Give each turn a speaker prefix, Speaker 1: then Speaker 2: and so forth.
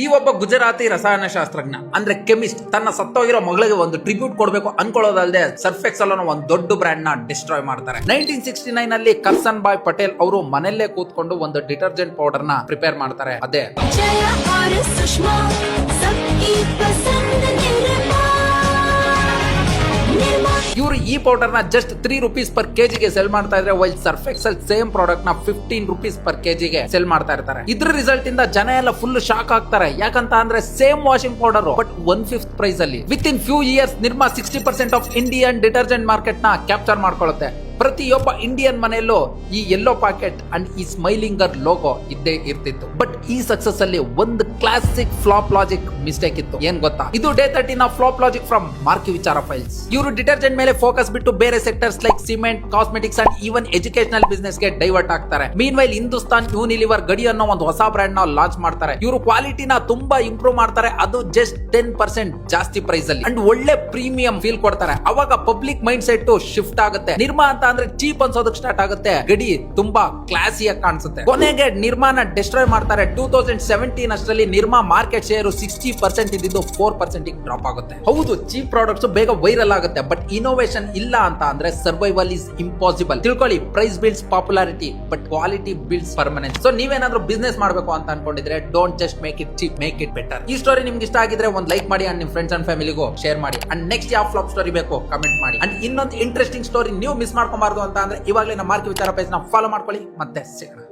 Speaker 1: ಈ ಒಬ್ಬ ಗುಜರಾತಿ ರಸಾಯನಶಾಸ್ತ್ರಜ್ಞ ಅಂದ್ರೆ ಕೆಮಿಸ್ಟ್ ತನ್ನ ಸತ್ತೋಗಿರೋ ಮಗಳಿಗೆ ಒಂದು ಟ್ರಿಬ್ಯೂಟ್ ಕೊಡಬೇಕು ಅನ್ಕೊಳ್ಳೋದಲ್ಲದೆ ಸರ್ಫೆಕ್ಸ್ ಅನ್ನೋ ಒಂದು ದೊಡ್ಡ ಬ್ರ್ಯಾಂಡ್ ನ ಡಿಸ್ಟ್ರಾಯ್ ಮಾಡ್ತಾರೆ. 1969 ಅಲ್ಲಿ ಕರ್ಸನ್ ಭಾಯ್ ಪಟೇಲ್ ಅವರು ಮನೆಯಲ್ಲೇ ಕೂತ್ಕೊಂಡು ಒಂದು ಡಿಟರ್ಜೆಂಟ್ ಪೌಡರ್ ನ ಪ್ರಿಪೇರ್ ಮಾಡ್ತಾರೆ. ಅದೇ ಇವರು ಈ ಪೌಡರ್ ನ ಜಸ್ಟ್ ₹3 ಪರ್ ಕೆಜಿಗೆ ಸೆಲ್ ಮಾಡ್ತಾ ಇದ್ರೆ, ವೈಲ್ ಸರ್ಫೆಕ್ಸಲ್ ಸೇಮ್ ಪ್ರಾಡಕ್ಟ್ ನ ₹15 ಪರ್ ಕೆಜಿಗೆ ಸೆಲ್ ಮಾಡ್ತಾ ಇರ್ತಾರೆ. ಇದ್ರ ರಿಸಲ್ಟ್ ಇಂದ ಜನ ಎಲ್ಲ ಫುಲ್ ಶಾಕ್ ಆಗ್ತಾರೆ. ಯಾಕಂತ ಅಂದ್ರೆ same washing powder but 1/5 price ಅಲ್ಲಿ. With in few years Nirma 60% of Indian detergent market ನ ಕ್ಯಾಪ್ಚರ್ ಮಾಡ್ಕೊಳ್ಳುತ್ತೆ. ಪ್ರತಿಯೊಬ್ಬ ಇಂಡಿಯನ್ ಮನೆಯಲ್ಲೂ ಈ ಯೆಲ್ಲೋ ಪ್ಯಾಕೆಟ್ ಅಂಡ್ ಈ ಸ್ಮೈಲಿಂಗರ್ ಲೋಗೋ ಇದ್ದೇ ಇರ್ತಿತ್ತು. ಬಟ್ ಈ ಸಕ್ಸಸ್ ಅಲ್ಲಿ ಒಂದು ಕ್ಲಾಸಿಕ್ ಫ್ಲಾಪ್ ಲಾಜಿಕ್ ಮಿಸ್ಟೇಕ್ ಇತ್ತು. ಏನ್ ಗೊತ್ತಾ? ಇದು ಡೇ 13 ಫ್ಲಾಪ್ ಲಾಜಿಕ್ ಫ್ರಮ್ ಮಾರ್ಕಿ ವಿಚಾರ ಫೈಲ್ಸ್. ಇವರು ಡಿಟರ್ಜೆಂಟ್ ಮೇಲೆ ಫೋಕಸ್ ಬಿಟ್ಟು ಬೇರೆ sectors like cement, cosmetics and even educational business ಗೆ ಡೈವರ್ಟ್ ಆಗ್ತಾರೆ. ಮೀನ್ ವೈಲ್ ಹಿಂದೂಸ್ತಾನ್ ಯೂನಿಲಿವರ್ ಗಡಿ ಅನ್ನೋ ಒಂದು ಹೊಸ ಬ್ರ್ಯಾಂಡ್ ನ ಲಾಂಚ್ ಮಾಡ್ತಾರೆ. ಇವರು ಕ್ವಾಲಿಟಿನ ತುಂಬಾ ಇಂಪ್ರೂವ್ ಮಾಡ್ತಾರೆ. ಅದು ಜಸ್ಟ್ 10% ಜಾಸ್ತಿ ಪ್ರೈಸ್ ಅಲ್ಲಿ ಅಂಡ್ ಒಳ್ಳೆ ಪ್ರೀಮಿಯಂ ಫೀಲ್ ಕೊಡ್ತಾರೆ. ಅವಾಗ ಪಬ್ಲಿಕ್ ಮೈಂಡ್ ಸೆಟ್ ಶಿಫ್ಟ್ ಆಗುತ್ತೆ. ನಿರ್ಮಾ ಅಂತ ಅಂದ್ರೆ ಚೀಪ್ ಅನ್ಸೋದಕ್ಕೆ ಸ್ಟಾರ್ಟ್ ಆಗುತ್ತೆ. ಗಡಿ ತುಂಬಾ ಕ್ಲಾಸಿಯಾಗಿ ಕಾಣಿಸುತ್ತೆ. ಕೊನೆಗೆ ನಿರ್ಮಾನ ಡಿಸ್ಟ್ರಾಯ್ ಮಾಡ್ತಾರೆ. 2017 ಅಷ್ಟರಲ್ಲಿ ನಿರ್ಮಾ ಮಾರ್ಕೆಟ್ ಶೇರ್ 60% ಇದ್ದಿದ್ದು 4% ಡ್ರಾಪ್ ಆಗುತ್ತೆ. ಹೌದು, ಚೀಪ್ ಪ್ರಾಡಕ್ಟ್ಸ್ ಬೇಗ ವೈರಲ್ ಆಗುತ್ತೆ. ಬಟ್ ಇನೋವೇಷನ್ ಇಲ್ಲ ಅಂತ ಅಂದ್ರೆ ಸರ್ವೈವಲ್ ಇಸ್ ಇಂಪಾಸಿಬಲ್. ತಿಳ್ಕೊಳ್ಳಿ, price builds popularity but quality builds permanence. So ನೀವೇನಾದ್ರೂ ಬಿಸ್ನೆಸ್ ಮಾಡಬೇಕು ಅಂತ ಅನ್ಕೊಂಡಿದ್ರೆ don't just make it cheap, make it better. ಈ ಸ್ಟೋರಿ ನಿಮ್ಗೆ ಇಷ್ಟ ಆಗಿದ್ರೆ ಒಂದು ಲೈಕ್ ಮಾಡಿ ಅಂಡ್ ನಿಮ್ ಫ್ರೆಂಡ್ಸ್ ಅಂಡ್ ಫ್ಯಾಮಿಲಿಗೂ ಶೇರ್ ಮಾಡಿ. ಅಂಡ್ ನೆಕ್ಸ್ಟ್ ಯಾವ ಫ್ಲಾಪ್ ಸ್ಟೋರಿ ಬೇಕು ಕಮೆಂಟ್ ಮಾಡಿ. ಅಂಡ್ ಇನ್ನೊಂದು ಇಂಟ್ರೆಸ್ಟಿಂಗ್ ಸ್ಟೋರಿ ನೀವು ಮಿಸ್ ಮಾಡ್ಕೊಬಾರ್ದು ಅಂತ ಅಂದ್ರೆ ಇವಾಗಲೇ ನಮ್ಮ ಮಾರ್ಕಿ ವಿಚಾರ ಪೇಜ್ ನ ಫಾಲೋ ಮಾಡ್ಕೊಳ್ಳಿ. ಮತ್ತೆ ಸಿಗೋಣ.